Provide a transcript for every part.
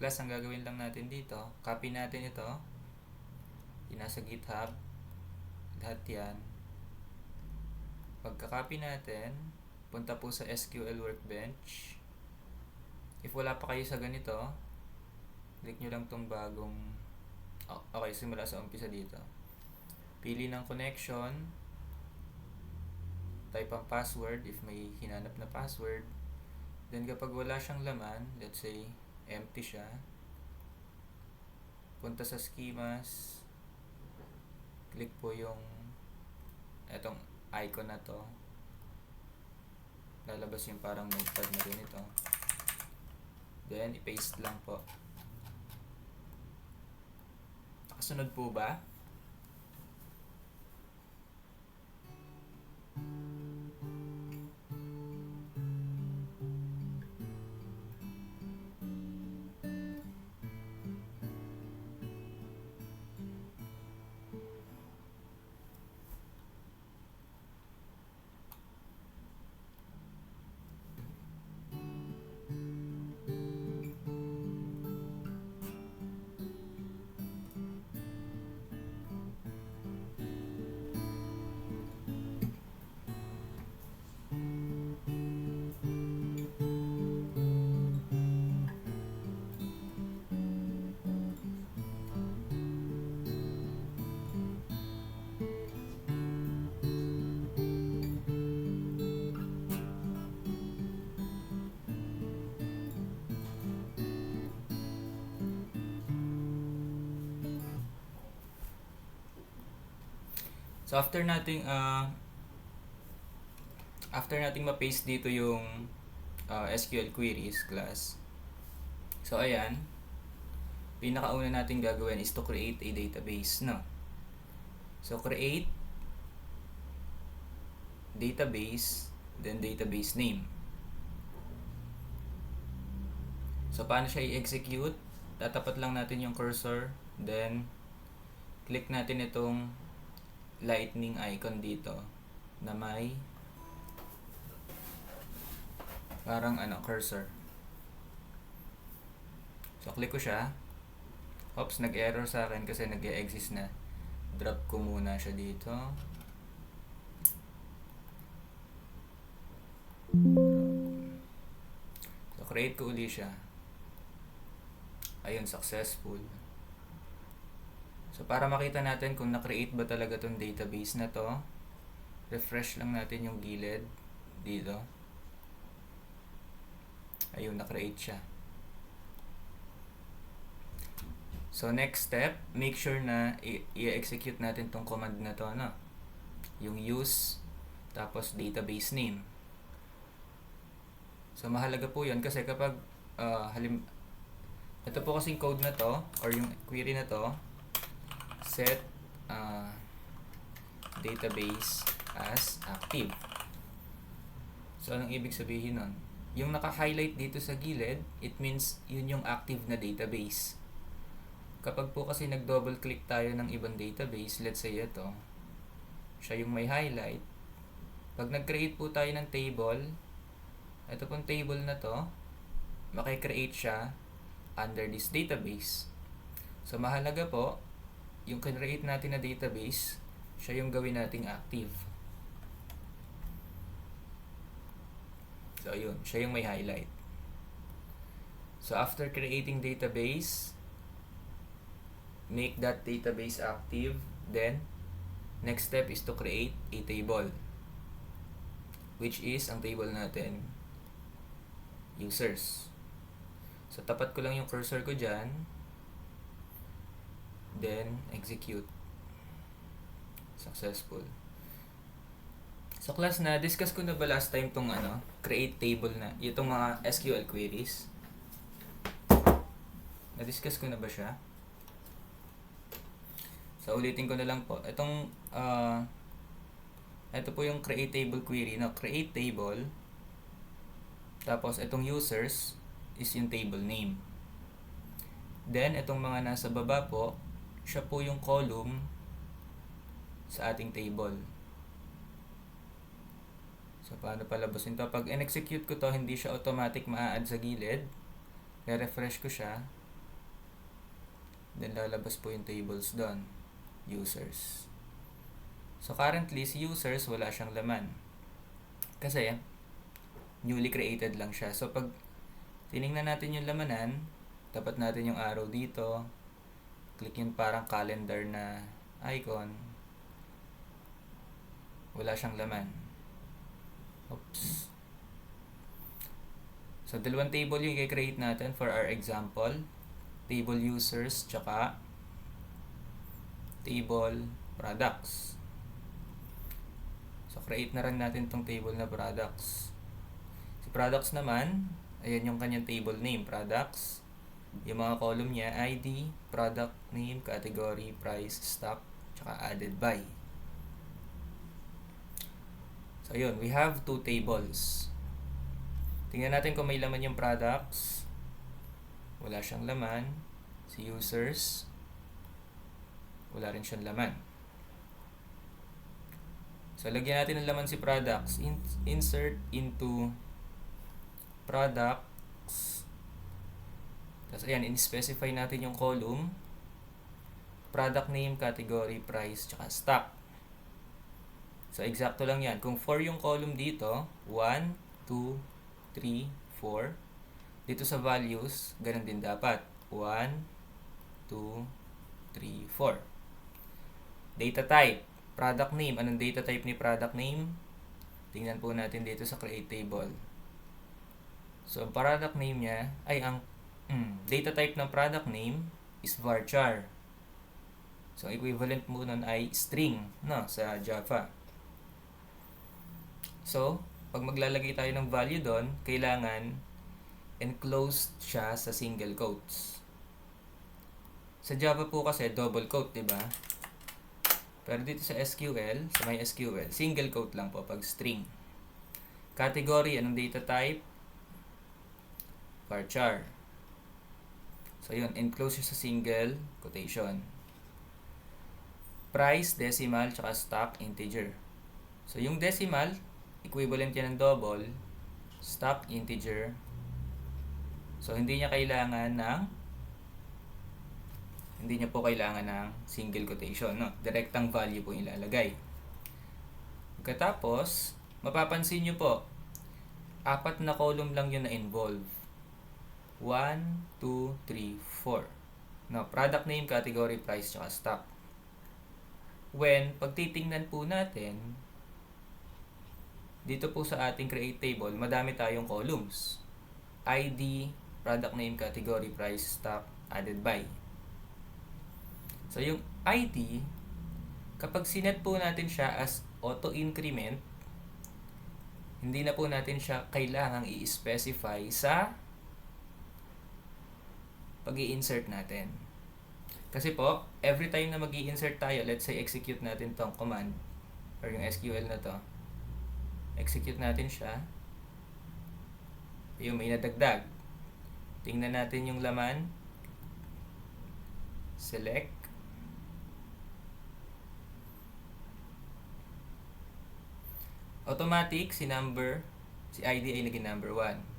class, ang gagawin lang natin dito, copy natin ito. Yung nasa GitHub. Lahat yan. Pagka-copy natin, punta po sa SQL Workbench. If wala pa kayo sa ganito, click nyo lang tong bagong... Okay, simula sa umpisa dito. Pili ng connection. Type ang password if may hinanap na password. Then kapag wala siyang laman, let's say empty siya, punta sa schemas, click po yung etong icon na to, lalabas yung parang notepad na ganito, then i-paste lang po. Nakasunod po ba? So after nating ma-paste dito yung SQL queries class. So ayan, pinakauna natin gagawin is to create a database, no? So create database, then database name. So paano siya i-execute? Tatapat lang natin yung cursor, then click natin itong lightning icon dito na may parang cursor. So click ko siya. Oops, nag-error sa akin kasi nag-e-exist na. Drop ko muna siya dito. So create ko uli siya. Ayun, successful. So para makita natin kung na-create ba talaga tong database na to, refresh lang natin yung gilid dito. Ayun, na-create siya. So next step, make sure na i-execute natin tong command na to, no? Yung use, tapos database name. So mahalaga po yun kasi kapag ito po kasing code na to, or yung query na to, set database as active. So anong ibig sabihin nun? Yung naka-highlight dito sa gilid, it means yun yung active na database. Kapag po kasi nag-double click tayo ng ibang database, let's say ito, siya yung may highlight. Pag nag-create po tayo ng table, ito pong table na to, makikreate siya under this database. So mahalaga po, yung create natin na database, siya yung gawin nating active. So yun, siya yung may highlight. So after creating database, make that database active, then next step is to create a table, which is ang table natin, users. So tapat ko lang yung cursor ko dyan, then execute. Successful. So class, na discuss ko na ba last time tong create table na itong mga SQL queries? Na-discuss ko na ba siya? So ulitin ko na lang po. Ito po yung create table query, no? Create table, tapos itong users is yung table name. Then itong mga nasa baba po, siya po yung column sa ating table. So paano palabasin to? Pag in-execute ko to, hindi siya automatic ma-add sa gilid. I-refresh ko siya. Then lalabas po yung tables doon. Users. So currently, si users wala siyang laman. Kasi newly created lang siya. So pag tiningnan natin yung lamanan, tapat natin yung arrow dito. Click yung parang calendar na icon. Wala siyang laman. Oops. So dalawang table yung i-create natin for our example. Table users tsaka table products. So create na rin natin tong table na products. Si products naman, ayan yung kanyang table name, products. Yung mga column niya, ID, product name, category, price, stock, tsaka added by. So yun, we have two tables. Tingnan natin kung may laman yung products. Wala siyang laman. Si users, wala rin siyang laman. So lagyan natin ng laman si products. Insert into products. Tapos ayan, in-specify natin yung column. Product name, category, price, tsaka stock. So eksakto lang yan. Kung 4 yung column dito, 1, 2, 3, 4. Dito sa values, ganun din dapat. 1, 2, 3, 4. Data type. Product name. Anong data type ni product name? Tingnan po natin dito sa create table. So, ang product name niya, ay ang data type ng product name is varchar. So, equivalent mo nun ay string, no, sa Java. So, pag maglalagay tayo ng value doon, kailangan enclosed siya sa single quotes. Sa Java po kasi double quote, 'di ba? Pero dito sa SQL, sa MySQL, single quote lang po pag string. Category, anong data type? Varchar. So yun, enclosed siya sa single quotation. Price, decimal, tsaka stock, integer. So yung decimal, equivalent yan ng double. Stock, integer. So hindi niya po kailangan ng single quotation, no? Direktang value po ilalagay. Pagkatapos, mapapansin nyo po, 4 na column lang yun na involve. 1, 2, 3, 4. No, product name, category, price, tsaka stock. When, pag titingnan po natin, dito po sa ating create table, madami tayong columns. ID, product name, category, price, stock, added by. So, yung ID, kapag sinet po natin siya as auto-increment, hindi na po natin siya kailangang i-specify sa pag-i-insert natin. Kasi po, every time na mag-i-insert tayo, let's say execute natin tong command or yung SQL na to, execute natin siya, yung may nadagdag. Tingnan natin yung laman. Select. Automatic, si ID ay naging number 1.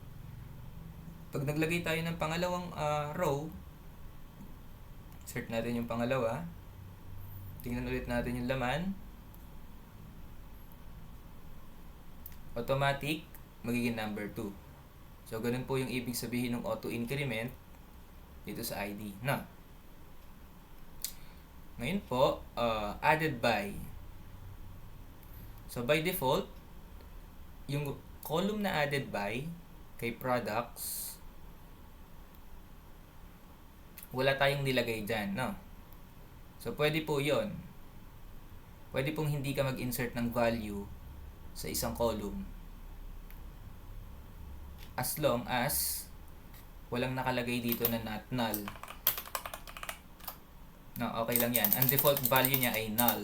Pag naglagay tayo ng pangalawang row, insert natin yung pangalawa. Tingnan ulit natin yung laman. Automatic, magiging number 2. So, ganun po yung ibig sabihin ng auto-increment dito sa ID. Na. Ngayon po, added by. So, by default, yung column na added by kay products, wala tayong nilagay dyan, no? So, pwede po yon. Pwede pong hindi ka mag-insert ng value sa isang column as long as walang nakalagay dito na not null. No, okay lang yan. Ang default value niya ay null.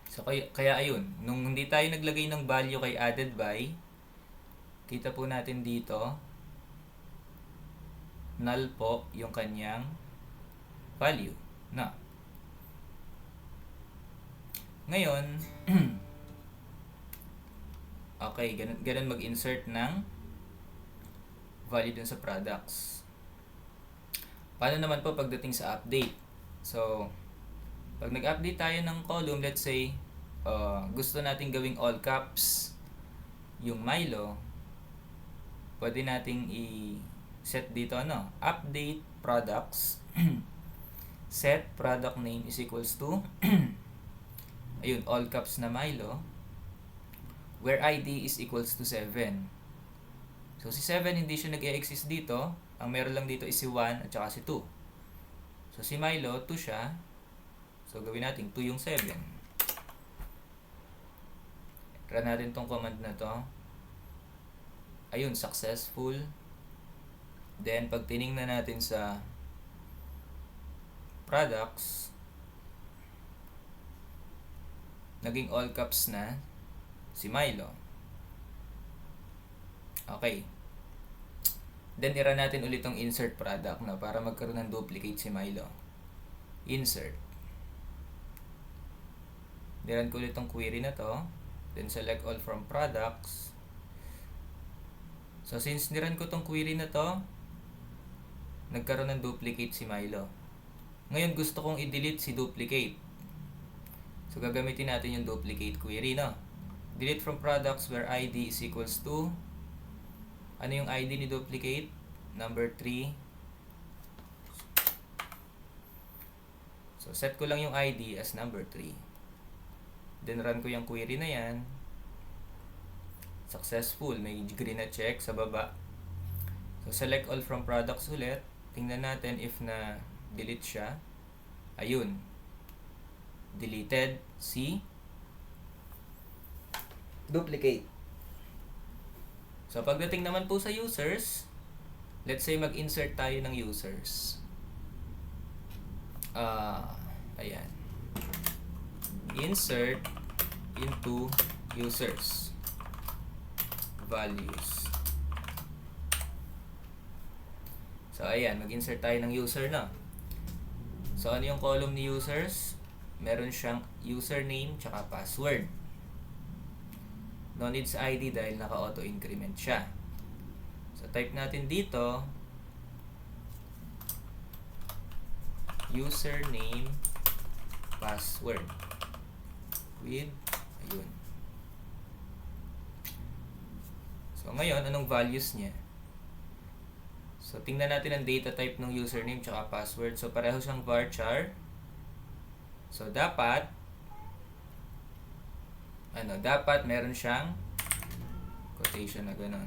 So, kaya ayun, nung hindi tayo naglagay ng value kay added by, kita po natin dito, null po yung kanyang value. Na. Ngayon, okay, ganun mag-insert ng value dun sa products. Paano naman po pagdating sa update? So, pag nag-update tayo ng column, let's say, gusto nating gawing all caps yung Milo, pwede nating i-set dito update products set product name is equals to ayun, all caps na Milo, where ID is equals to 7. So si 7 hindi siya nag-e-exist dito, ang meron lang dito is si 1 at saka si 2. So si Milo 2 siya, so gawin natin 2 yung 7. Run natin tong command na to. Ayun, successful. Then pag tiningnan natin sa products, naging all caps na si Milo. Okay. Then i-run natin ulit tong insert product para magkaroon ng duplicate si Milo. Insert. Niran ko ulit tong query na to. Then select all from products. So since niran ko tong query na to, nagkaroon ng duplicate si Milo. Ngayon gusto kong i-delete si duplicate. So gagamitin natin yung duplicate query, Delete from products where ID is equals to, ano yung ID ni duplicate? Number 3. So set ko lang yung ID as number 3. Then run ko yung query na yan. Successful. May green na check sa baba. So select all from products ulit. Tingnan natin if na delete siya. Ayun. Deleted si duplicate. So pagdating naman po sa users, let's say mag-insert tayo ng users. Ayan. Insert into users. Values. So ayan, mag-insert tayo ng user na. So ano yung column ni users? Meron siyang username tsaka password. No needs ID dahil naka-auto increment siya. So type natin dito username password with ayun. So ngayon anong values niya? So tingnan natin ang data type ng username tsaka password. So pareho siyang varchar. So dapat meron siyang quotation na ganun.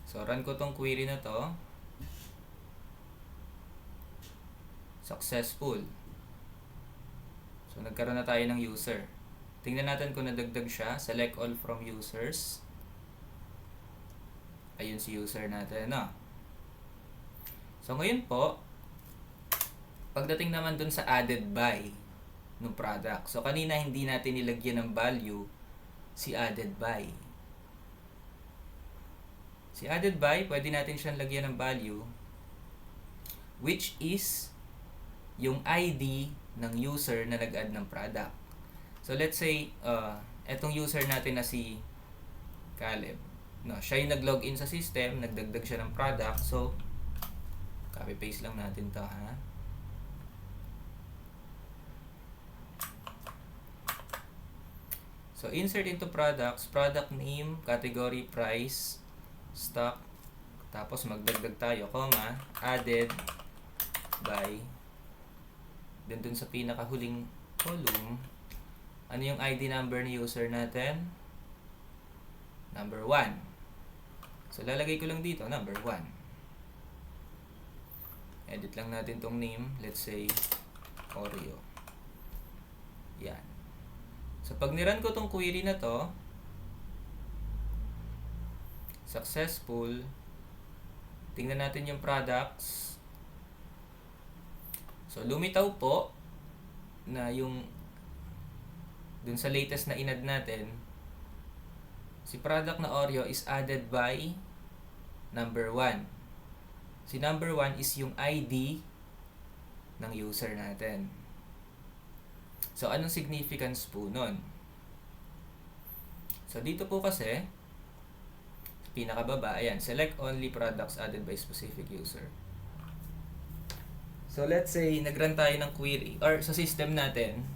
So run ko tong query na to. Successful. So nagkaroon na tayo ng user. Tingnan natin kung nadagdag siya. Select all from users. Ayun si user natin, So ngayon po, pagdating naman dun sa added by ng product. So kanina hindi natin nilagyan ng value si added by. Si added by, pwede natin siyang lagyan ng value which is yung ID ng user na nag-add ng product. So let's say, etong user natin na si Caleb. Siya yung nag-login sa system, nagdagdag siya ng product. So, copy-paste lang natin to, So, insert into products, product name, category, price, stock, tapos magdagdag tayo, comma, added by, then dun sa pinakahuling column, ano yung ID number ni user natin? Number 1. So, lalagay ko lang dito, number 1. Edit lang natin tong name, let's say, Oreo. Yan. So, pag niran ko tong query na to, successful, tingnan natin yung products. So, lumitaw po na yung dun sa latest na inad natin, si product na Oreo is added by number 1. Si number 1 is yung ID ng user natin. So, anong significance po nun? So, dito po kasi, sa pinakababa, ayan, select only products added by specific user. So, let's say, nag-run tayo ng query, or sa system natin,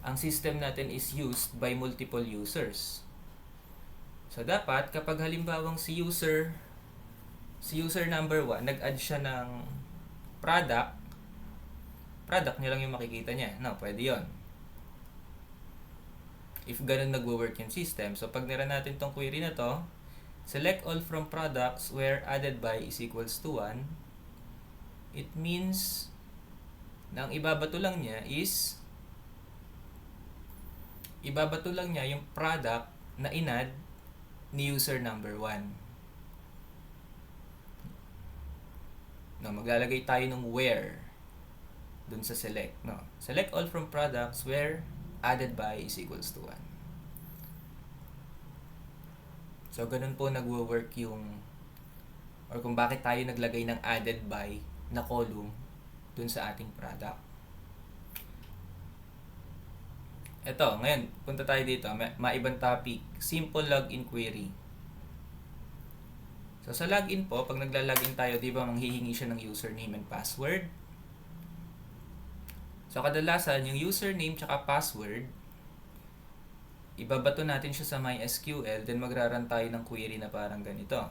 ang system natin is used by multiple users. So, dapat, kapag halimbawang si user number 1, nag-add siya ng product niya lang yung makikita niya. No, pwede yon. If ganun nagwo-work yung system. So, pag nira natin tong query na to, select all from products where added by is equals to 1, it means na ang ibabato lang niya yung product na inad ni user number 1. No, maglalagay tayo ng where dun sa select. No, select all from products where added by is equals to 1. So, ganun po nagwo-work yung, or kung bakit tayo naglagay ng added by na column dun sa ating product. Ito, ngayon, punta tayo dito, maibang topic, simple login query. So, sa login po, pag nagla-login tayo, di ba, manghihingi siya ng username and password. So, kadalasan, yung username tsaka password, ibabato natin siya sa MySQL, then magra-run tayo ng query na parang ganito.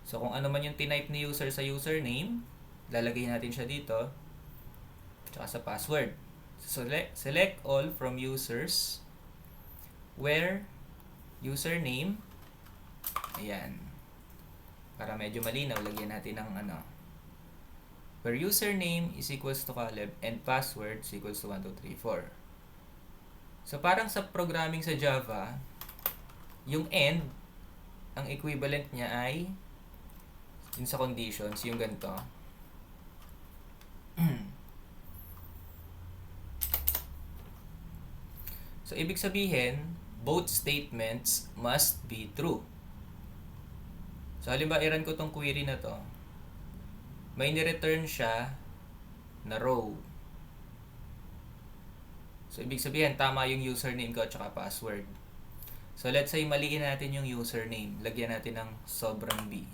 So, kung ano man yung tinype ni user sa username, lalagay natin siya dito, tsaka sa password. So, select all from users where username, ayan, para medyo malinaw, lagyan natin ng where username is equals to Caleb and password is equals to 1234. So, parang sa programming sa Java, yung end, ang equivalent niya ay yun sa conditions, yung ganito. So, ibig sabihin, both statements must be true. So, halimbawa, i-run ko tong query na to. May ni-return siya na row. So, ibig sabihin, tama yung username ko at saka password. So, let's say, maliin natin yung username. Lagyan natin ng sobrang B.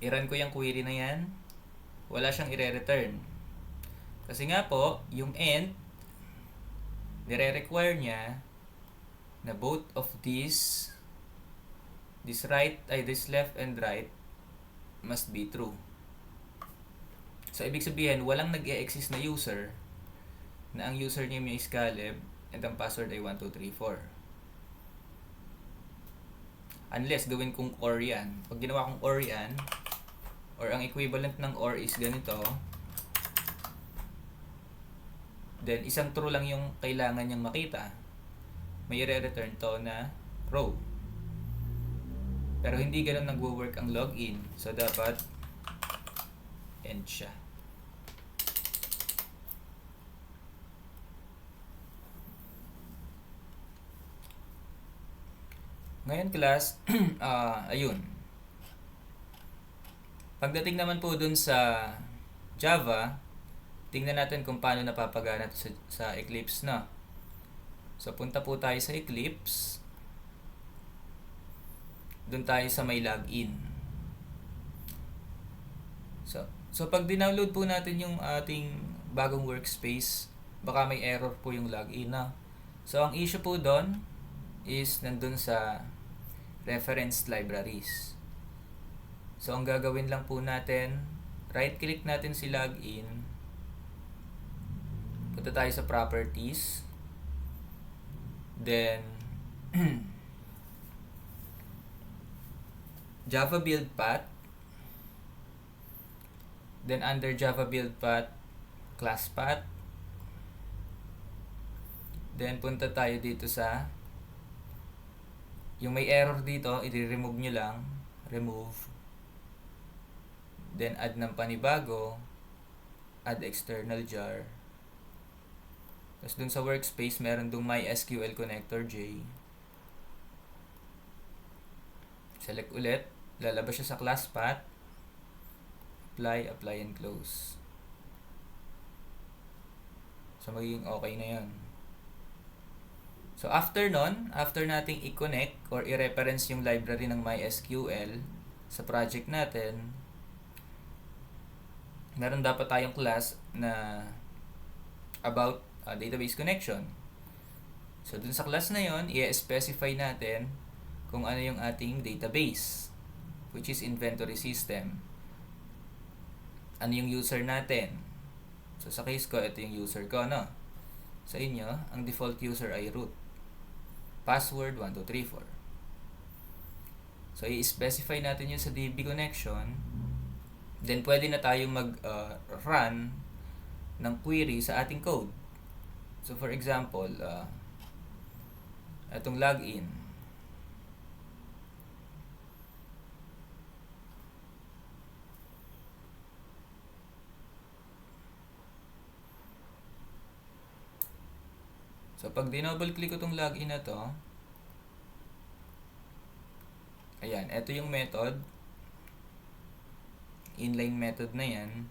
I-run ko yung query na yan. Wala siyang i-return. Kasi nga po, yung end, nire-require niya na both of this left and right must be true. So, ibig sabihin, walang nag-e-exist na user na ang username niya is Caleb and ang password ay 1234. Unless gawin kong OR yan. Pag ginawa kong OR yan, or ang equivalent ng OR is ganito, then isang true lang yung kailangan niyang makita. May i-return to na row. Pero hindi ganun nagwo-work ang login. So, dapat end siya. Ngayon, class, ayun. Pagdating naman po dun sa Java, tingnan natin kung paano napapagana ito sa Eclipse na. So, punta po tayo sa Eclipse. Doon tayo sa may login. So pag dinownload po natin yung ating bagong workspace, baka may error po yung login na. So, ang issue po doon is nandun sa referenced libraries. So, ang gagawin lang po natin, right-click natin si login. Punta tayo sa properties. Then, Java build path. Then, under Java build path, class path. Then, punta tayo dito sa yung may error dito, i-remove nyo lang. Remove. Then, add ng panibago. Add external jar. Tapos, dun sa workspace, meron dong MySQL connector J. Select ulit. Lalabas siya sa class path. Apply, and close. So, magiging okay na yan. So after nun, after nating i-connect or i-reference yung library ng MySQL sa project natin, meron dapat tayong class na about database connection. So dun sa class na yon, i-specify natin kung ano yung ating database, which is inventory system. Ano yung user natin? So sa case ko, ito yung user ko, no? Sa inyo, ang default user ay root. Password 1234. So i-specify natin yun sa DB connection. Then pwede na tayong mag-run ng query sa ating code. So for example, itong login. So pag dinouble click ko itong login na to, ayan, ito yung method. Inline method na yan.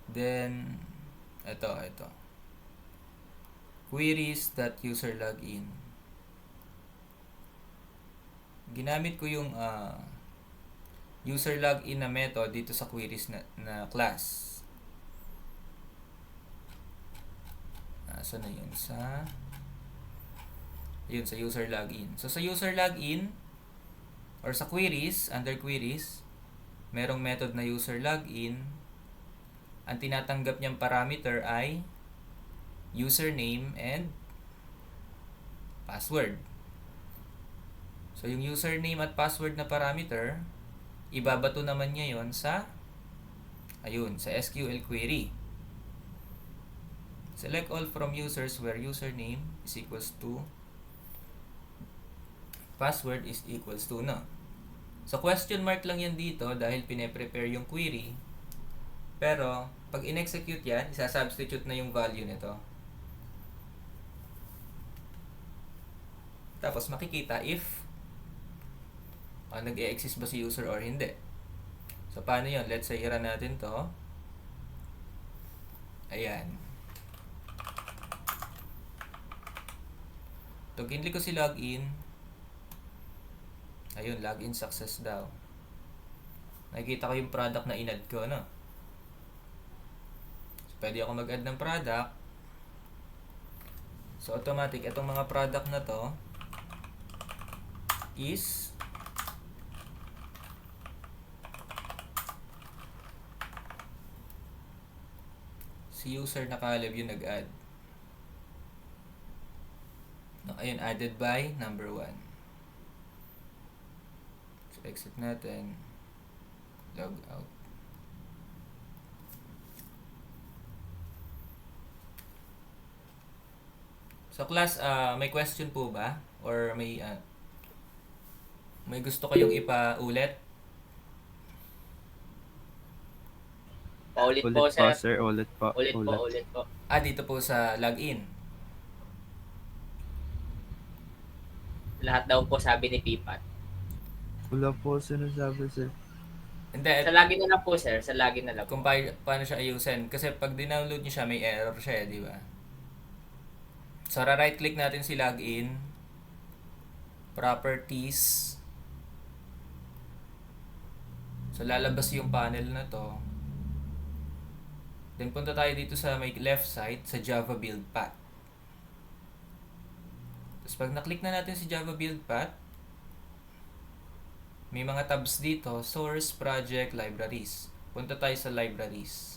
Then, ito. Queries.userLogin. Ginamit ko yung user login na method dito sa queries na class. So na yun sa user login. So sa user login or sa queries, under queries, merong method na user login. Ang tinatanggap niyang parameter ay username and password. So yung username at password na parameter, ibabato naman niya yon sa SQL query. Select all from users where username is equals to password is equals to, no? So question mark lang yan dito dahil pine-prepare yung query. Pero pag in-execute yan, isa-substitute na yung value nito. Tapos makikita if nag-e-exist ba si user or hindi. So paano yun? Let's say i-run natin to. Ayan. So kinlik ko si login. Ayun, login success daw. Nakikita ko yung product na in-add ko, no? So, pwede ako mag-add ng product. So automatic, itong mga product na to is si user na Caleb yung nag-add. Ayun, added by number 1. So exit natin. Log out. So class, may question po ba? Or may gusto kayong ipa-ulit? Paulit po, sir. Ulit po. Dito po sa login. Lahat daw po sabi ni Pipat. Wala po sinasabi, sir. Hindi. Sa login na lang po, sir. Sa login na lang Kung po. paano siya ayusin. Kasi pag dinownload niyo siya, may error siya, di ba? So, right click natin si login. Properties. So, lalabas yung panel na to. Then, punta tayo dito sa may left side, sa Java build path. Tapos, pag na-click na natin si Java build path, may mga tabs dito, source, project, libraries. Punta tayo sa libraries.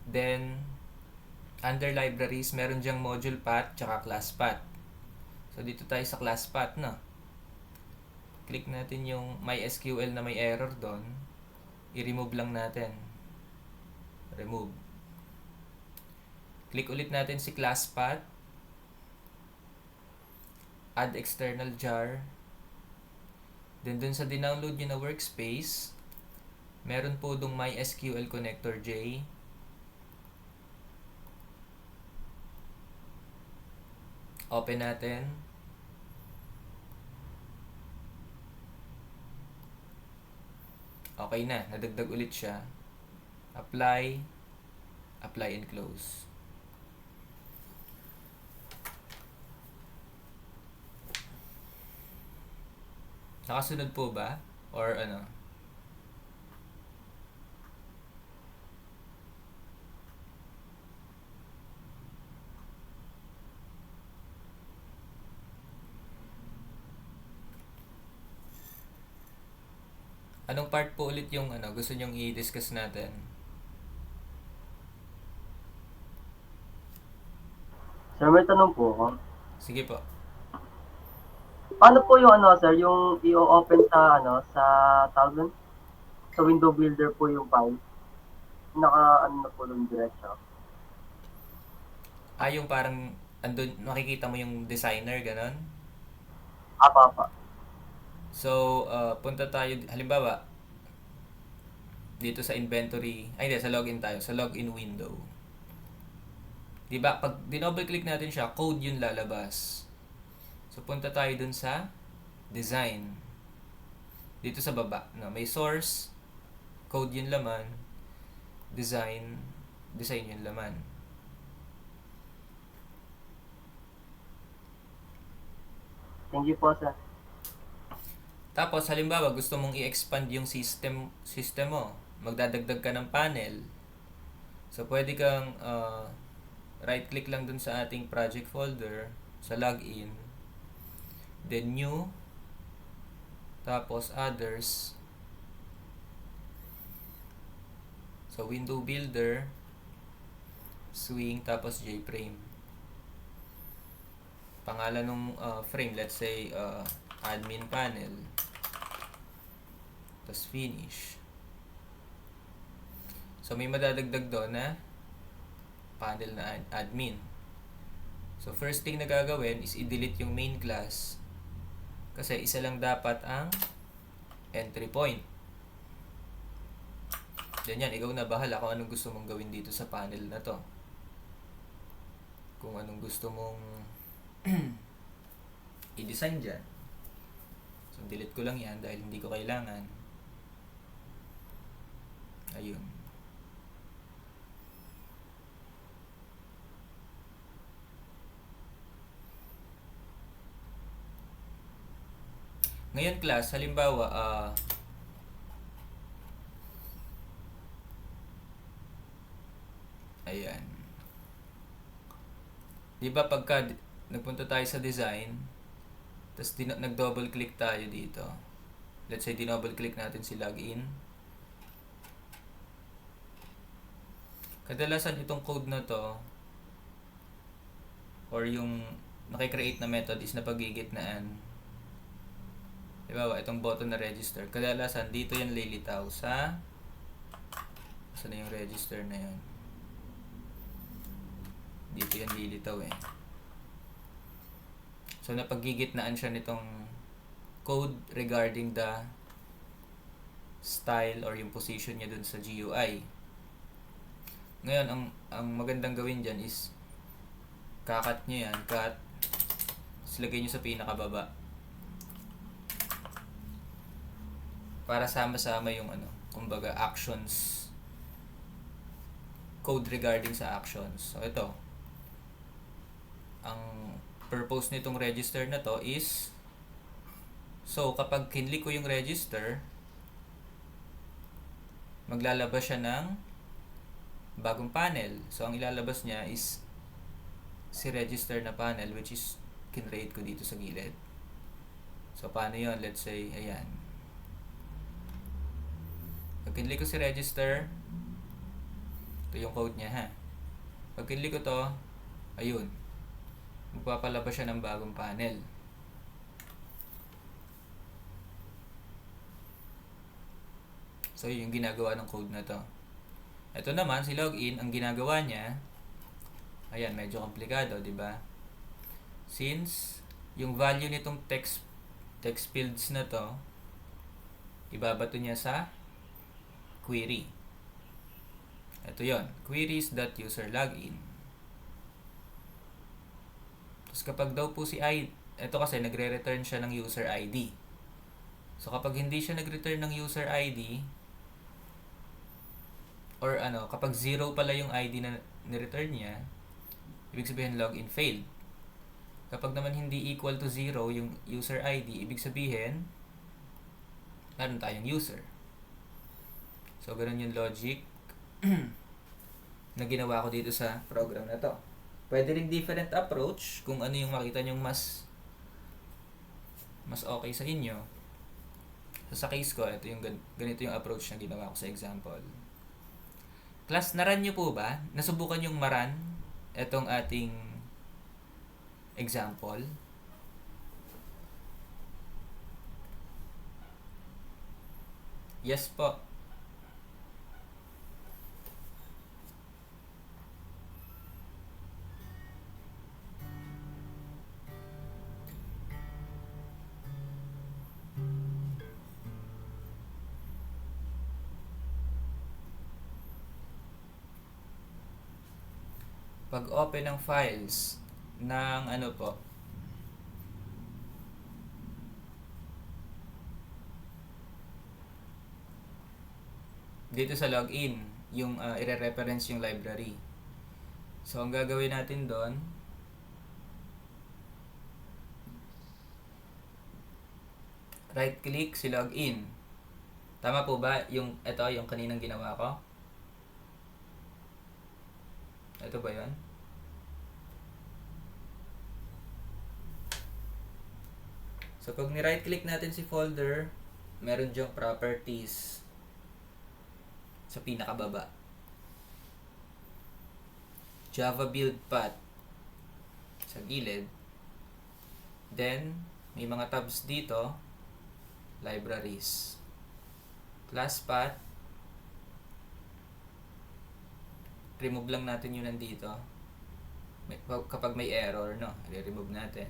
Then, under libraries, meron dyang module path, tsaka class path. So, dito tayo sa class path, no? Click natin yung MySQL na may error doon. I-remove lang natin. Remove. Click ulit natin si class path. Add external jar. Then dun sa dinownload nyo na workspace, meron po dong MySQL connector J. Open natin. Okay na, nadagdag ulit siya. Apply and close. Nakasunod po ba? Or ano? Anong part po ulit yung ano, gusto nyong i-discuss natin? Sir, may tanong po ako. Sige po. Paano po yung ano, sir, yung i-open sa ano, sa tawag dun? Sa window builder po yung file? Naka ano na po yung diretso. Yung parang andun, makikita mo yung designer, ganon. Apa. So, punta tayo, halimbawa, dito sa inventory, ay hindi, sa login tayo, sa login window. Diba, pag dinoble click natin siya, code yung lalabas. So, punta tayo dun sa design. Dito sa baba, no? May source, code yung laman, design yung laman. Thank you po, sir. Tapos, halimbawa, gusto mong i-expand yung system mo. Magdadagdag ka ng panel. So, pwede kang right-click lang dun sa ating project folder, sa login, then new, tapos others. So, window builder, swing, tapos JFrame. Pangalan ng frame, let's say, admin panel. Tapos finish. So, may madadagdag doon na panel na admin. So, first thing na gagawin is i-delete yung main class. Kasi isa lang dapat ang entry point. Then yan, ikaw na bahala kung anong gusto mong gawin dito sa panel na to. Kung anong gusto mong i-design dyan. So, delete ko lang yan dahil hindi ko kailangan. Ayun. Ngayon class, halimbawa, ayan. Diba pagka nagpunta tayo sa design, tapos nag-double click tayo dito. Let's say, dinouble click natin si login. Kadalasan itong code na to, or yung nakikreate na method is napagigitnaan. Diba, itong button na register. Kadalasan, dito yan lilitaw sa... Saan na yung register na yun? Dito yan lilitaw eh. So, napagigitnaan siya nitong code regarding the style or yung position niya dun sa GUI. Ngayon, ang magandang gawin dyan is kakat nyo yan, cut, silagay nyo sa pinakababa. Para sama-sama yung ano, kumbaga actions, code regarding sa actions. So ito, ang purpose nitong register na to is, so kapag kinlik ko yung register, maglalabas siya ng bagong panel. So ang ilalabas niya is si register na panel, which is kinrate ko dito sa gilid. So paano yon? Let's say, ayan. Pag kinlik ko si register, ito yung code niya ha. Pag kinlik ko to, ayun, magpapalabas siya ng bagong panel. So yun yung ginagawa ng code na to. Ito naman, si login, ang ginagawa niya, ayan, medyo komplikado, di ba? Since yung value nitong text fields na to, ibabato niya sa query. Ito yon, queries.userLogin. Tapos kapag daw po ito kasi nagre-return siya ng user ID. So kapag hindi siya nag-return ng user ID, or kapag 0 pala yung ID na ni-return niya, ibig sabihin login failed. Kapag naman hindi equal to 0 yung user ID, ibig sabihin meron tayong user. So, ganun yung logic na ginawa ko dito sa program na to. Pwede rin different approach kung ano yung makita nyong mas okay sa inyo. So, sa case ko, ito yung ganito yung approach na ginawa ko sa example. Class, na-run nyo po ba? Nasubukan yung ma-run itong ating example? Yes po. Pag-open ng files ng ano po, dito sa login, yung ire-reference yung library. So, ang gagawin natin doon, right-click si login. Tama po ba yung yung kaninang ginawa ko? Ito ba yun? So, pag ni-right click natin si folder, meron diyang properties sa pinakababa. Java build path sa gilid. Then, may mga tabs dito. Libraries. Class path. Remove lang natin yun nandito. Kapag may error, no? I-remove natin.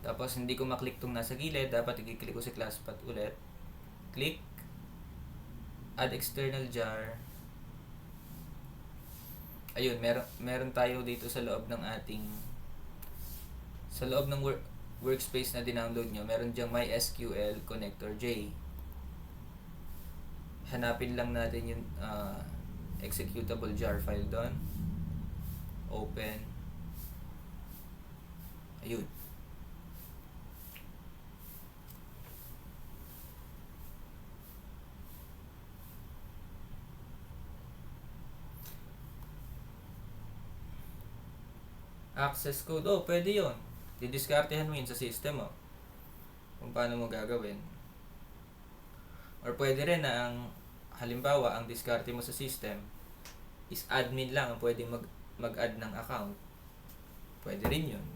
Tapos, hindi ko maklik tong nasa gilid. Dapat i-click ko si class path ulit. Click. Add external jar. Ayun, meron tayo dito sa loob ng ating workspace na dinownload nyo. Meron dyang MySQL connector J. Hanapin lang natin yung executable jar file doon. Open. Ayun. Access code. Oh, pwede yun. Didiskartehan mo yun sa system, oh. Kung paano mo gagawin. Or pwede rin na halimbawa, ang diskarte mo sa system is admin lang ang pwedeng mag-add ng account. Pwede rin yun.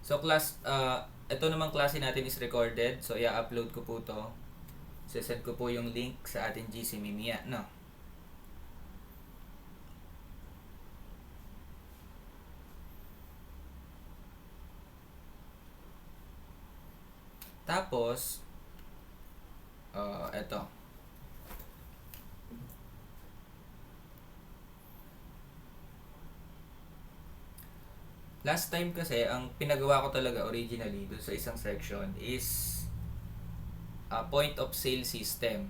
So, ito namang klase natin is recorded. So, i-upload ko po to. Sesend ko po yung link sa ating GC Mimia, no? Tapos, eto. Last time kasi, ang pinagawa ko talaga originally dun sa isang section is point of sale system.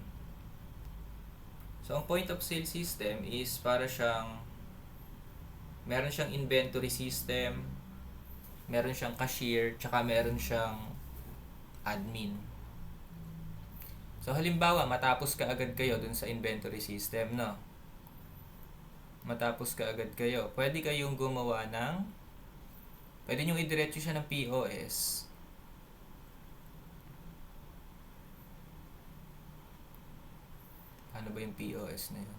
So, ang point of sale system is para siyang meron siyang inventory system, meron siyang cashier, tsaka meron siyang admin. So, halimbawa, matapos ka agad kayo dun sa inventory system, no? Matapos ka agad kayo. Pwede kayong gumawa pwede nyo idiretso siya ng POS. Ano ba yung POS na yun?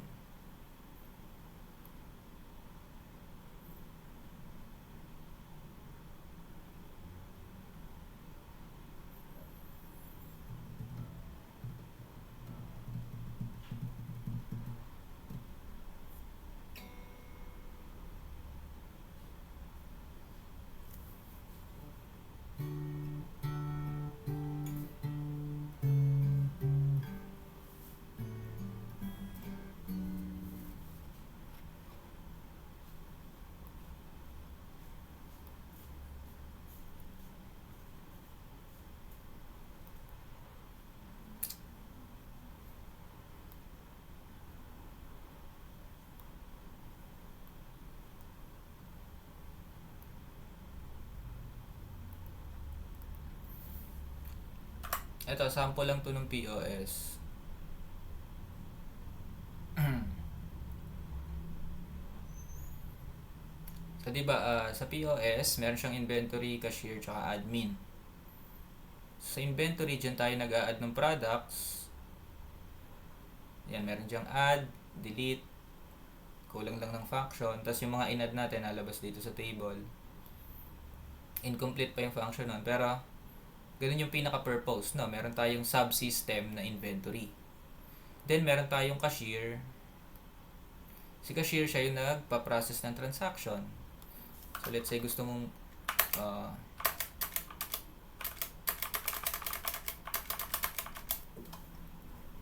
Ito, sample lang to ng POS. So, di ba, sa POS, meron siyang inventory, cashier, tsaka admin. Sa inventory, dyan tayo nag-a-add ng products. Yan, meron dyang add, delete, kulang lang ng function. Tapos yung mga in-add natin, nalabas dito sa table. Incomplete pa yung function nun. Pero, ganun yung pinaka-purpose, no? Meron tayong subsystem na inventory. Then, meron tayong cashier. Si cashier, siya yung nagpa-process ng transaction. So, let's say gusto mong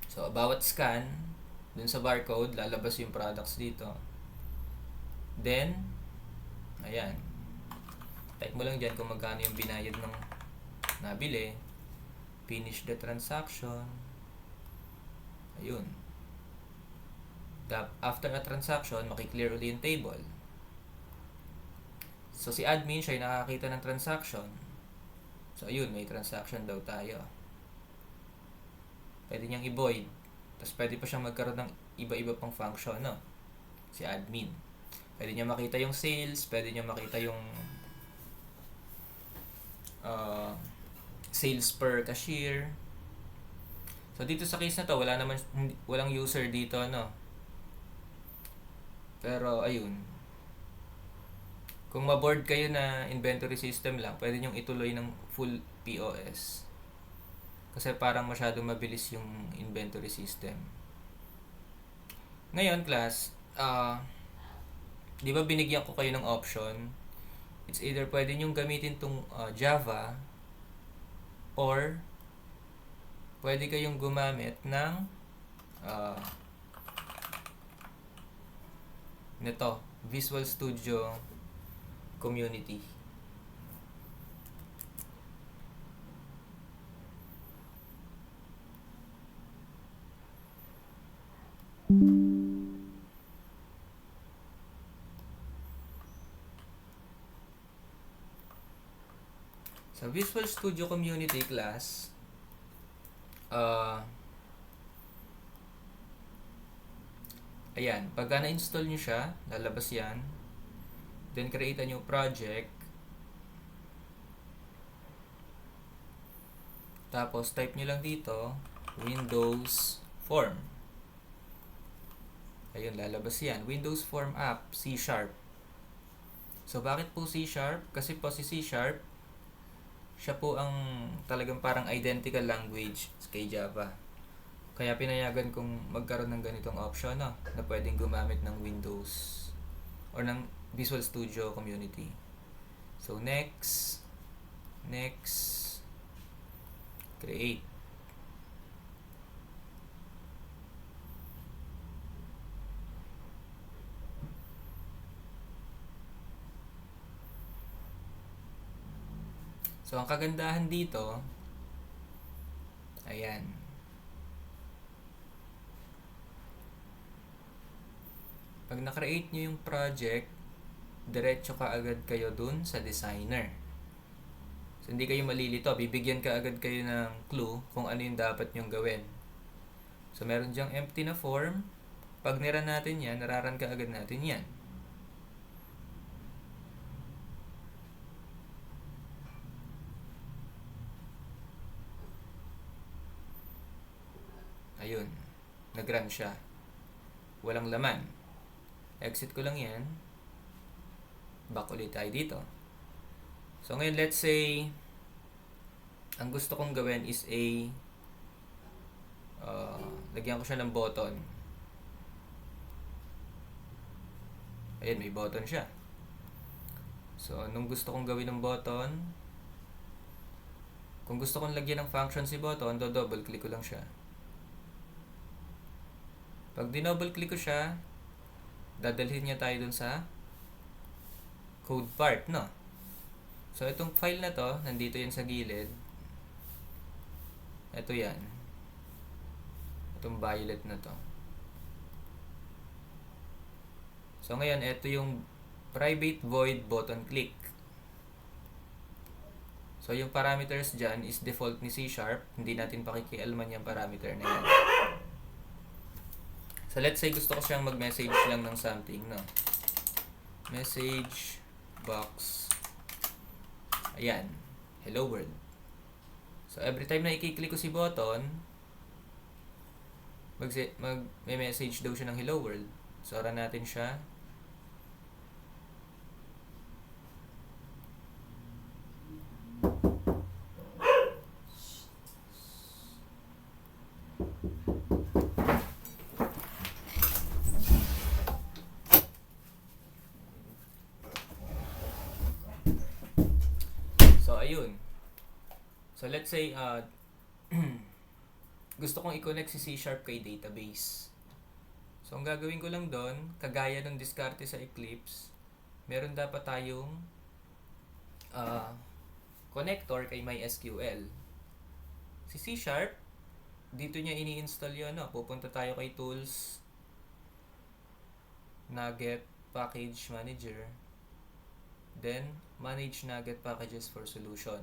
so, bawat scan, dun sa barcode, lalabas yung products dito. Then, ayan. Type mo lang dyan kung magkano yung binayad ng nabili. Finish the transaction. Ayun. After a transaction, makiklear ulit yung table. So, si admin, siya yung nakakita ng transaction. So, ayun, may transaction daw tayo. Pwede niyang i-void. Tapos, pwede pa siyang magkaroon ng iba-iba pang function, no? Si admin. Pwede niya makita yung sales, pwede niya makita yung sales per cashier. So, dito sa case na to, walang user dito, no? Pero, ayun. Kung ma-board kayo na inventory system lang, pwede nyong ituloy ng full POS. Kasi parang masyadong mabilis yung inventory system. Ngayon, class, di ba binigyan ko kayo ng option? It's either pwede nyong gamitin tong Java or pwede kayong gumamit ng nito, Visual Studio Community. Sa Visual Studio Community class, ayan, pagka na-install nyo siya, lalabas yan. Then, create a new project. Tapos, type nyo lang dito, Windows Form. Ayun, lalabas yan. Windows Form App, C#. So, bakit po C#? Kasi po si C#, siya po ang talagang parang identical language kay Java. Kaya pinayagan kong magkaroon ng ganitong option, no? Na pwedeng gumamit ng Windows or ng Visual Studio Community. So, next, create. So, ang kagandahan dito, ayan. Pag na-create nyo yung project, diretso ka agad kayo dun sa designer. So, hindi kayo malilito. Bibigyan ka agad kayo ng clue kung ano yung dapat nyong gawin. So, meron dyang empty na form. Pag nira natin yan, nararan ka agad natin yan. Ayun. Nag-run siya. Walang laman. Exit ko lang yan. Back ulit tayo dito. So, ngayon, let's say, ang gusto kong gawin is lagyan ko siya ng button. Ayan, may button siya. So, anong gusto kong gawin ng button? Kung gusto kong lagyan ng function si button, double click ko lang siya. Pag dinouble click ko siya, dadalhin niya tayo dun sa code part, no? So, itong file na to, nandito yan sa gilid. Ito yan. Itong violet na to. So, ngayon, ito yung private void button click. So, yung parameters dyan is default ni C#. Hindi natin pakikialaman yung parameter na yan. So, let's say gusto ko siyang mag-message lang ng something, no? Message box. Ayan. Hello world. So, every time na i-click ko si button, may message daw siya ng hello world. So, run natin siya. So, ayun. So, let's say, gusto kong i-connect si C# kay database. So, ang gagawin ko lang doon, kagaya ng diskarte sa Eclipse, meron dapat tayong connector kay MySQL. Si C#, dito niya ini-install yun. No? Pupunta tayo kay Tools, Nugget Package Manager, then Manage Nugget Packages for Solution.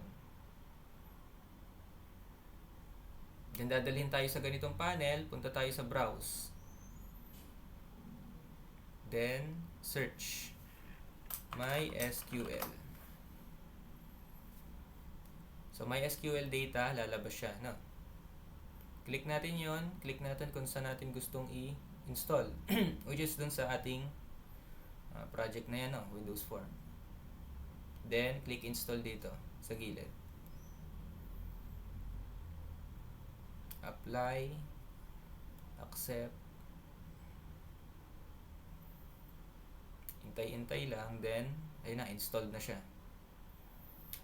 Then dadalhin tayo sa ganitong panel, punta tayo sa Browse. Then, search MySQL. So, MySQL data, lalabas siya, no? Click natin yon, click natin kung saan natin gustong i-install. Which is dun sa ating project na yan, no? Windows Form. Then, click install dito, sa gilid. Apply, accept, hintay-hintay lang, then, ayun na, installed na siya.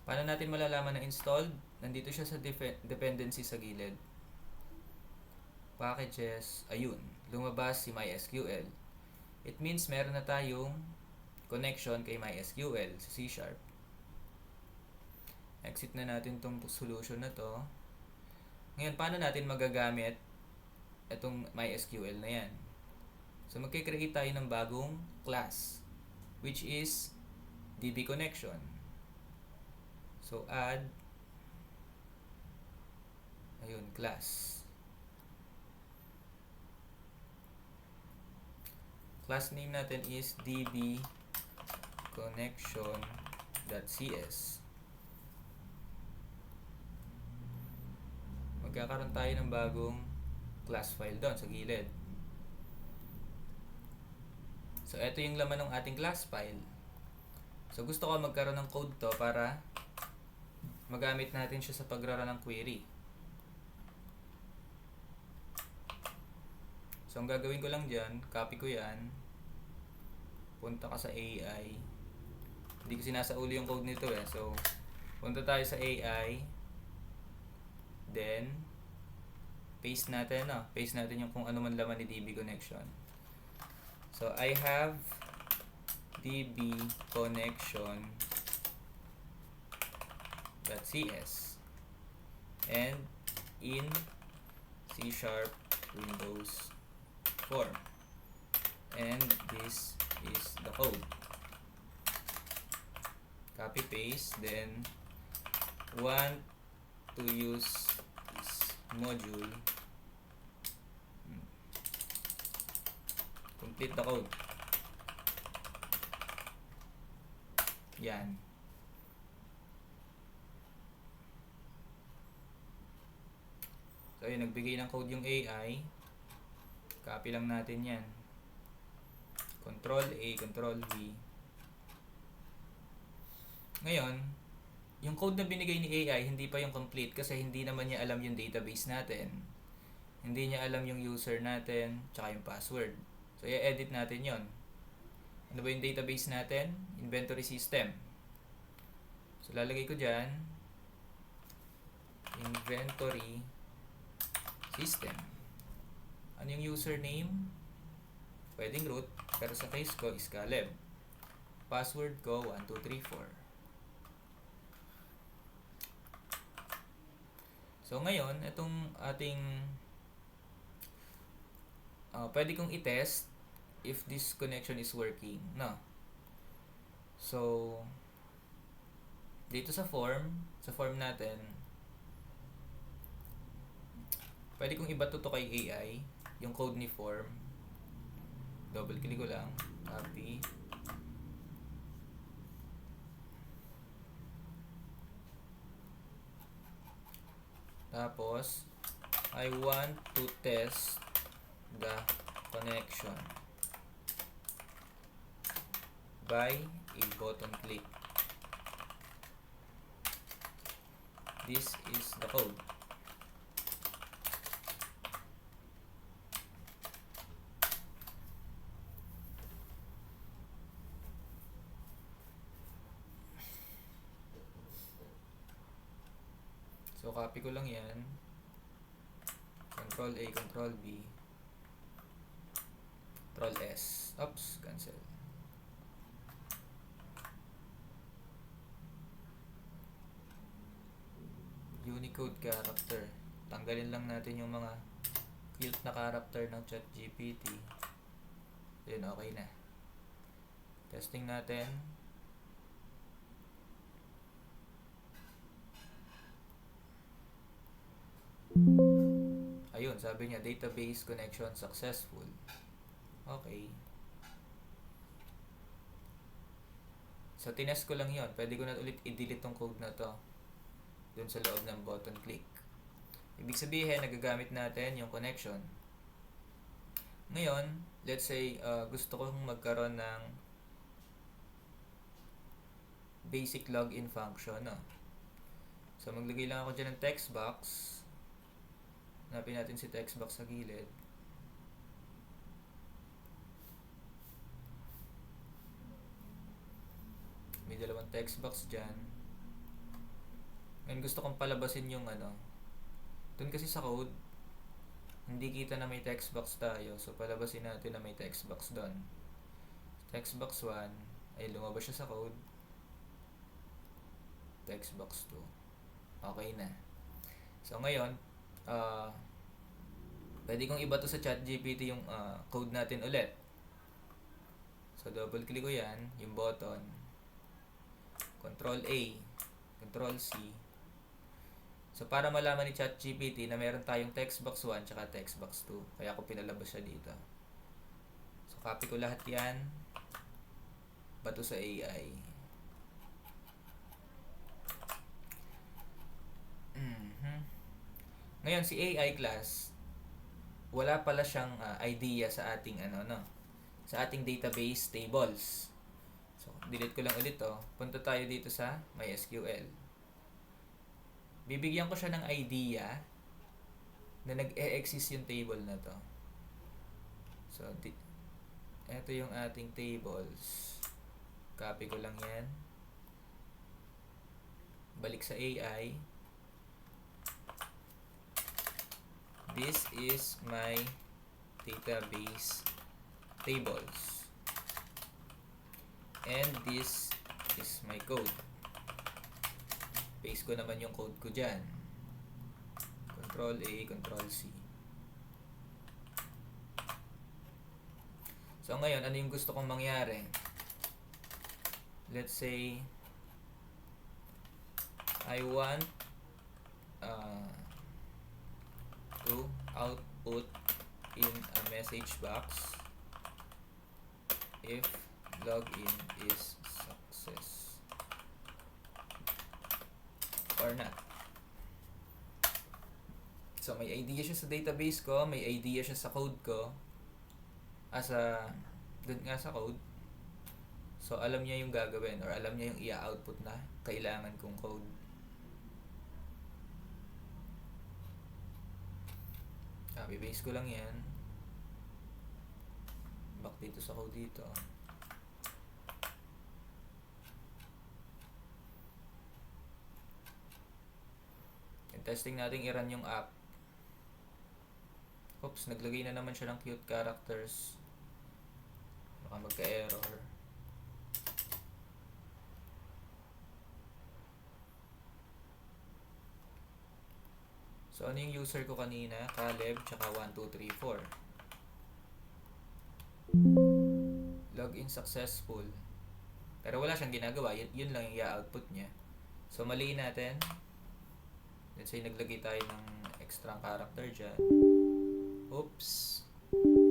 Paano natin malalaman na installed? Nandito siya sa dependency sa gilid. Packages, ayun, lumabas si MySQL. It means meron na tayong connection kay MySQL sa C#. Exit na natin tong solution na to. Ngayon, paano natin magagamit itong MySQL na yan? So, magkikreate tayo ng bagong class, which is DB connection. So, add, ayun, class. Class name natin is DB connection.cs. Magkakaroon tayo ng bagong class file doon sa gilid. So, ito yung laman ng ating class file. So, gusto ko magkaroon ng code to para magamit natin siya sa pagrara ng query. So, ang gagawin ko lang dyan, copy ko yan, punta ka sa AI. Hindi ko sinasauli yung code nito eh. So, punta tayo sa AI, then, paste natin, no? Paste natin yung kung ano man laman ni DB connection. So, I have DB connection.cs and in C# Windows Form. And this is the code. Copy paste, then want to use this module. Complete the code. Yan. So, yun, nagbigay ng code yung AI. Copy lang natin yan. Control A, Control V. Ngayon, yung code na binigay ni AI, hindi pa yung complete kasi hindi naman niya alam yung database natin. Hindi niya alam yung user natin, tsaka yung password. So, i-edit natin yon. Ano ba yung database natin? Inventory system. So, lalagay ko dyan, inventory system. Ano yung username? Pwedeng root, pero sa case ko is Caleb. Password ko 1234. So, ngayon, itong ating pwede kong i-test if this connection is working. No. So, dito sa form, sa form natin, pwede kong ibato to kay AI, yung code ni form. Double click ko lang, copy. Tapos, I want to test the connection by a button click. This is the code. So, copy ko lang yan. Control A, Control B, Control S. Oops, cancel. Unicode character. Tanggalin lang natin yung mga cute na character ng ChatGPT. Yun, okay na. Testing natin. Ayun, sabi niya, database connection successful. Okay. So, tinest ko lang yon. Pwede ko na ulit i-delete tong code na to dun sa loob ng button click. Ibig sabihin, nagagamit natin yung connection. Ngayon, let's say, gusto kong magkaroon ng basic login function. No? So, maglagay lang ako dyan ng text box. Hanapin natin si text box sa gilid. May dalawang text box dyan. Ngayon gusto kong palabasin yung ano. Doon kasi sa code, hindi kita na may text box tayo. So, palabasin natin na may text box doon. Text box 1, ay lumabas siya sa code. Text box 2. Okay na. So, ngayon, pwede kong iba to sa ChatGPT yung code natin ulit. So, double click ko yan, yung button. Control A, Control C. So, para malaman ni ChatGPT na meron tayong text box 1 tsaka text box 2. Kaya ako pinalabas siya dito. So, copy ko lahat yan. Bato sa AI. Ngayon, si AI class, wala pala siyang idea sa ating sa ating database tables. So, delete ko lang ulit to. Punta tayo dito sa MySQL. Bibigyan ko siya ng idea na nag-e-exist yung table na to. So, ito yung ating tables. Copy ko lang yan. Balik sa AI. This is my database tables. And this is my code. Paste ko naman yung code ko dyan. Control A, Control C. So, ngayon, ano yung gusto kong mangyari? Let's say, I want to output in a message box if login is success or not. So, may idea siya sa database ko, may idea siya sa code ko, dun nga sa code. So, alam niya yung gagawin or alam niya yung i-output na kailangan kong code. Copy-paste ko lang yan. Back dito sa code dito. And testing natin i-run yung app. Oops, naglagay na naman siya ng cute characters. Baka magka-error. So, ano yung user ko kanina? Caleb, tsaka 1234. Login successful. Pero wala siyang ginagawa. Yun lang yung i-output niya. So, maliin natin. Let's say, naglagay tayo ng extra character dyan. Oops. Hmm.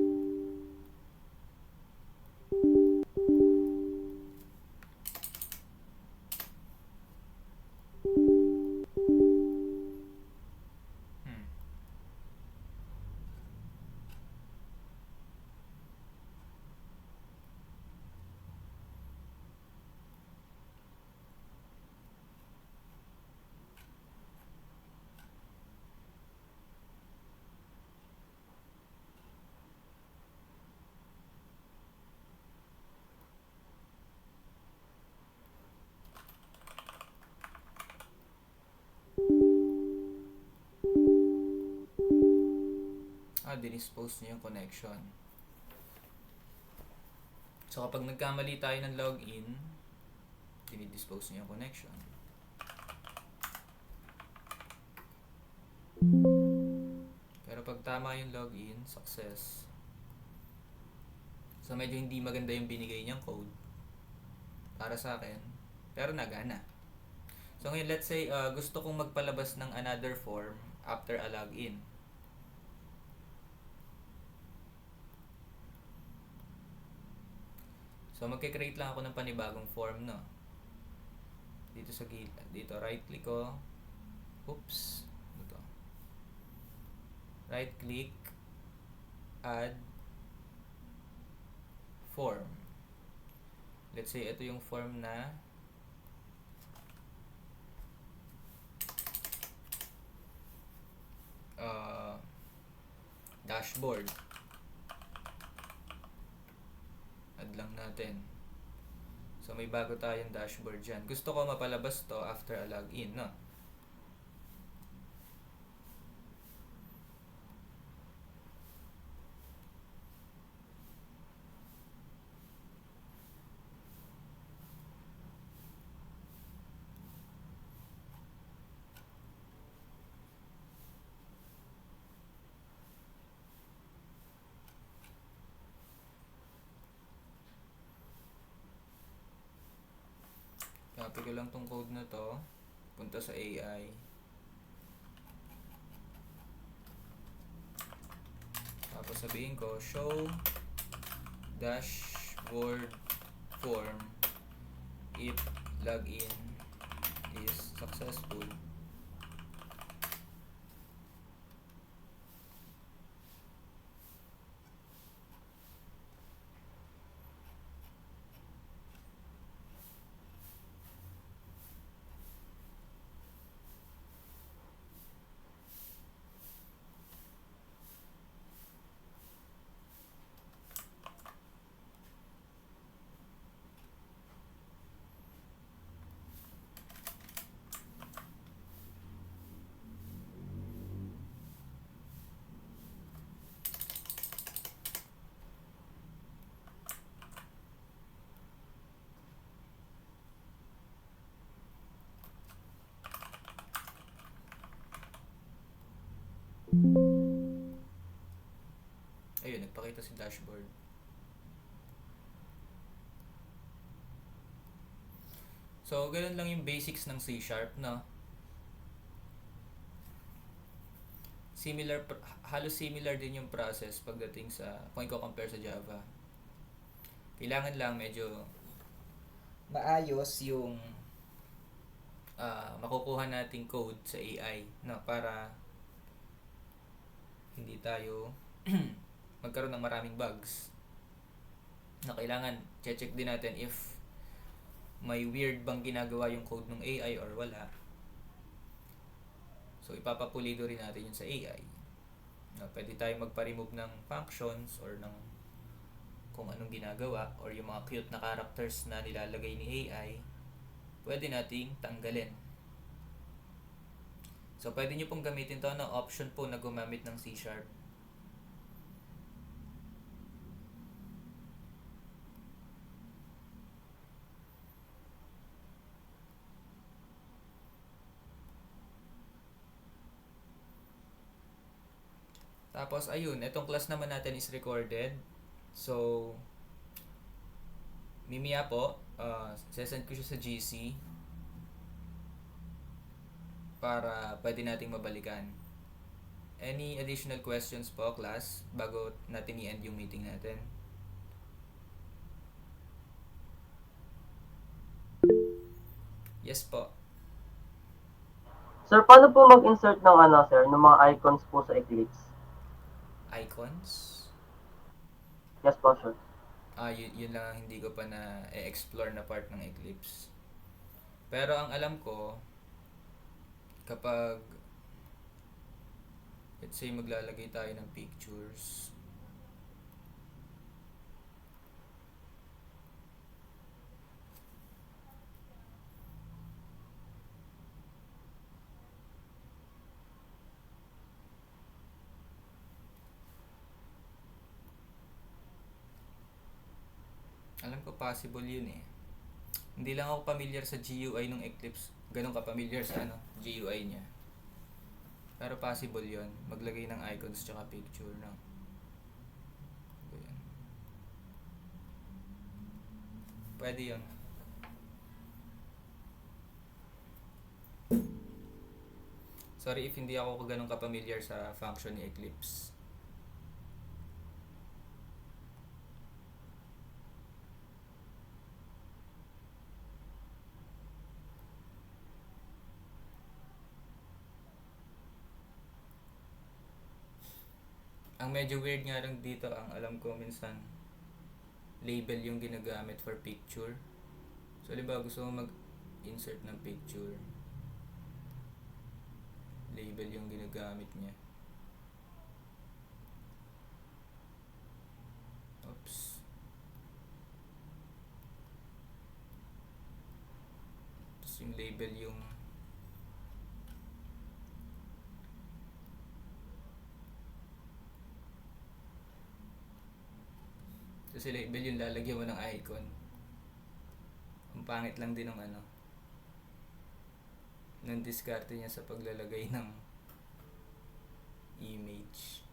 Dinispose niya yung connection. So, kapag nagkamali tayo ng login, dinidispose niya yung connection. Pero pag tama yung login, success. So, medyo hindi maganda yung binigay niyang code para sa akin. Pero nagana. So, ngayon, let's say, gusto kong magpalabas ng another form after a login. So, magkikreate lang ako ng panibagong form, no? Dito sa gilid. Dito, right-click ko. Oops. Ito. Right-click. Add. Form. Let's say, ito yung form na dashboard. Add lang natin. So, may bago tayong dashboard dyan. Gusto ko mapalabas to after a login, no? Copy ko lang tong code na to. Punta sa AI. Tapos sabihin ko, show dashboard form if login is successful. Ayun, nagpakita si dashboard. So, ganun lang yung basics ng C#, no? Halos similar din yung process pagdating sa, kung i-compare sa Java. Kailangan lang medyo maayos yung makukuha nating code sa AI, no? Para hindi tayo magkaroon ng maraming bugs na kailangan check din natin if may weird bang ginagawa yung code ng AI or wala. So, ipapapulido rin natin yun sa AI. Pwede tayo magpa-remove ng functions or ng kung anong ginagawa or yung mga cute na characters na nilalagay ni AI, pwede nating tanggalin. So, pwede nyo pong gamitin to na option po na gumamit ng C#. Tapos, ayun, itong class naman natin is recorded. So, mimaya po, sesend ko siya sa GC. para pwede nating mabalikan. Any additional questions po, class, bago natin i-end yung meeting natin? Yes po. Sir, paano po mag-insert ng ano, sir, ng mga icons po sa Eclipse? Icons? Yes po, sir. Yun lang ang hindi ko pa na-explore na part ng Eclipse. Pero ang alam ko, kapag let's say maglalagay tayo ng pictures, alam ko possible yun eh. Hindi lang ako familiar sa GUI ng Eclipse. Ganun ka familiar sa GUI niya. Pero possible yun. Maglagay ng icons tsaka picture no? Ayan. Pwede yun. Sorry if hindi ako ganun ka-familiar sa function ni Eclipse. Ang medyo weird nga lang dito, ang alam ko minsan label yung ginagamit for picture. So, halimbawa gusto mo mag-insert ng picture, label yung ginagamit niya. Oops. Tapos yung label yung kasi label yung lalagyan mo ng icon. Ang pangit lang din ng ng diskarte niya sa paglalagay ng image.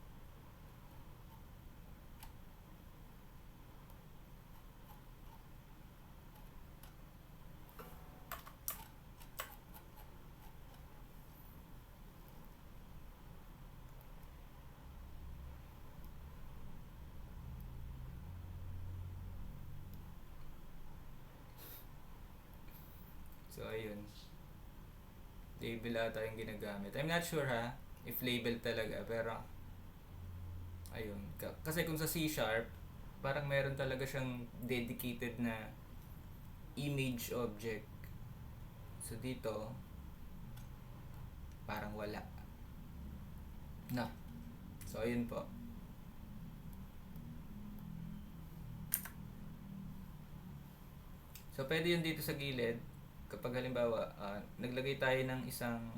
So, ayun. Label ata yung ginagamit. I'm not sure if label talaga, pero ayun. Kasi kung sa C#, parang meron talaga siyang dedicated na image object. So, dito, parang wala. Na. So, ayun po. So, pwede yun dito sa gilid. Kapag halimbawa, naglagay tayo ng isang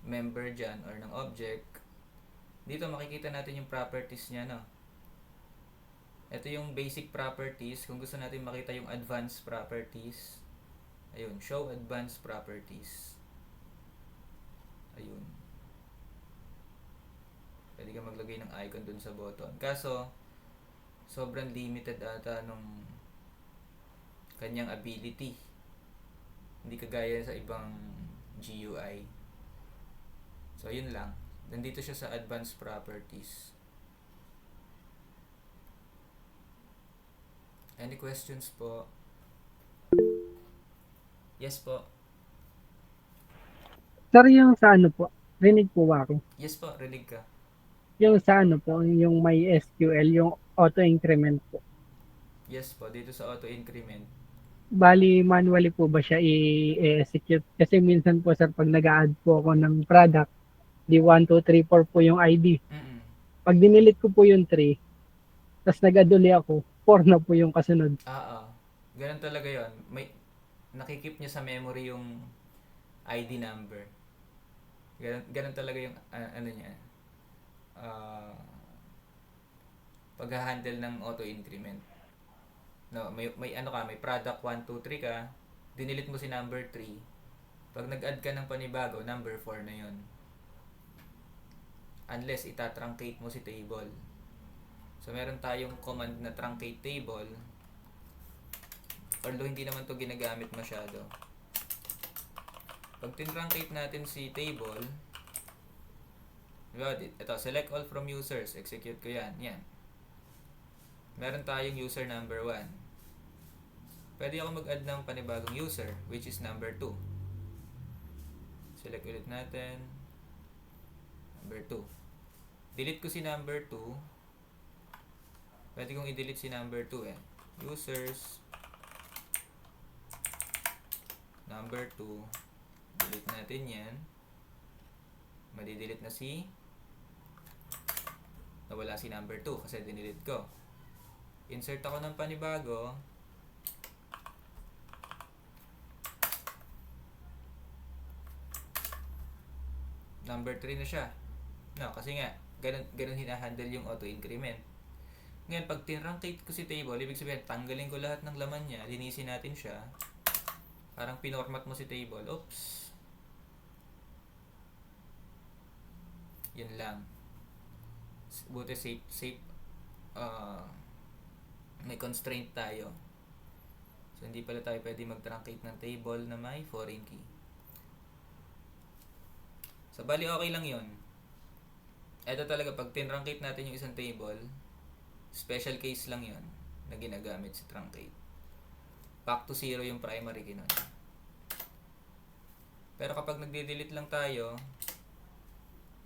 member dyan or ng object, dito makikita natin yung properties niya, no? Ito yung basic properties. Kung gusto natin makita yung advanced properties, ayun, show advanced properties. Ayun. Pwede ka maglagay ng icon dun sa button. Kaso, sobrang limited ata nung kanyang ability. Hindi kagaya sa ibang GUI. So, yun lang. Nandito siya sa advanced properties. Any questions po? Yes po. Sir, yung sa ano po, rinig po ba ako? Yes po, rinig ka. Yung sa ano po, yung may SQL, yung auto-increment po. Yes po, dito sa auto-increment. Bali, manually po ba siya i-execute? Kasi minsan po, sir, pag nag-add po ako ng product, di 1, 2, 3, 4 po yung ID. Mm-mm. Pag dinilit ko po yung 3, tapos nag-add uli ako, 4 na po yung kasunod. Ganun talaga yon. Nakikip niya sa memory yung ID number. Ganun talaga yung ano niya. Pag-handle ng auto-increment. No, may product 1, 2, 3 ka, dinilit mo si number 3. Pag nag-add ka ng panibago, number 4 na yon. Unless itatrancate mo si table. So, meron tayong command na truncate table. Although hindi naman to ginagamit masyado. Pag tinrankate natin si table, ito, select all from users. Execute ko yan. Yan. Meron tayong user number 1. Pwede ako mag-add ng panibagong user, which is number 2. Select ulit natin. Number 2. Delete ko si number 2. Pwede kong i-delete si number 2 eh. Users. Number 2. Delete natin yan. Madi-delete na si nawala si number 2 kasi dinidelete ko. Insert ako ng panibago. Number 3 na siya. No, kasi nga ganun hinahandle yung auto-increment. Ngayon, pag tinrankate ko si table, ibig sabihin, tanggalin ko lahat ng laman niya, linisin natin siya. Parang pinormat mo si table. Oops. Yun lang. Buti safe. May constraint tayo. So, hindi pala tayo pwede mag-truncate ng table na may foreign key. So, bali okay lang yun. Ito talaga, pag tinruncate natin yung isang table, special case lang yun na ginagamit sa truncate. Back to 0 yung primary key nun. Pero kapag nagde-delete lang tayo,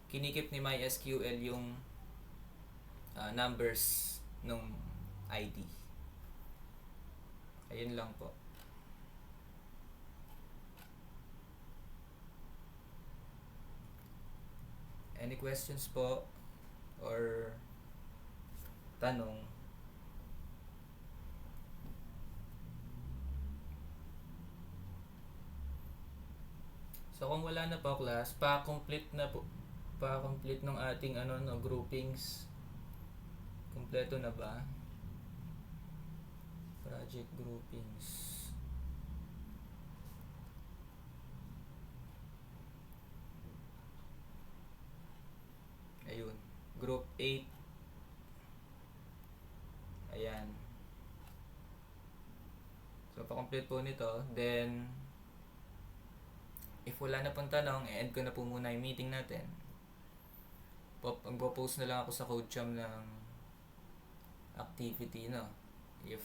kinikip ni MySQL yung numbers nung ID. Ayun lang po. Any questions po or tanong? So kung wala na po class, pa-complete ng ating groupings. Kompleto na ba? Project groupings. Ayun. Group 8. Ayan. So, pa-complete po nito. Then, if wala na pong tanong, i-end ko na po muna yung meeting natin. Magpo-post na lang ako sa CodeCham ng activity, no? If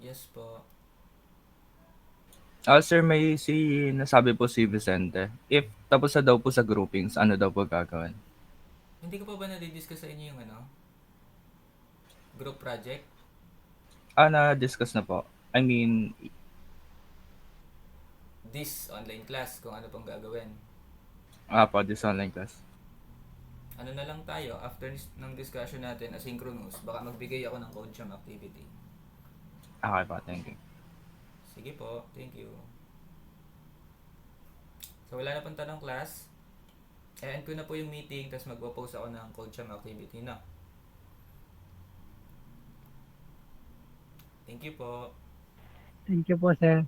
yes po. Sir, may nasabi po si Vicente. If tapos na daw po sa groupings, ano daw po gagawin? Hindi ko pa ba na-discuss sa inyo yung group project? Na-discuss na po. I mean, This online class, kung ano pong gagawin. po, this online class. Ano na lang tayo, after ng discussion natin, asynchronous, baka magbigay ako ng CodeCham activity. Okay po, thank you. Sige po, thank you. So wala na pong tanong class. I-end ko na po yung meeting, tapos magpo-post ako ng CodeCham activity na. Thank you po. Thank you po, sir.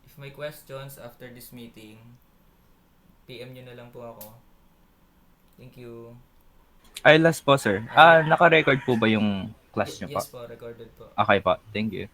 If may questions after this meeting, PM nyo na lang po ako. Thank you. Last po, sir. Naka-record po ba yung class niyo po? Yes po, recorded po. Okay po, thank you.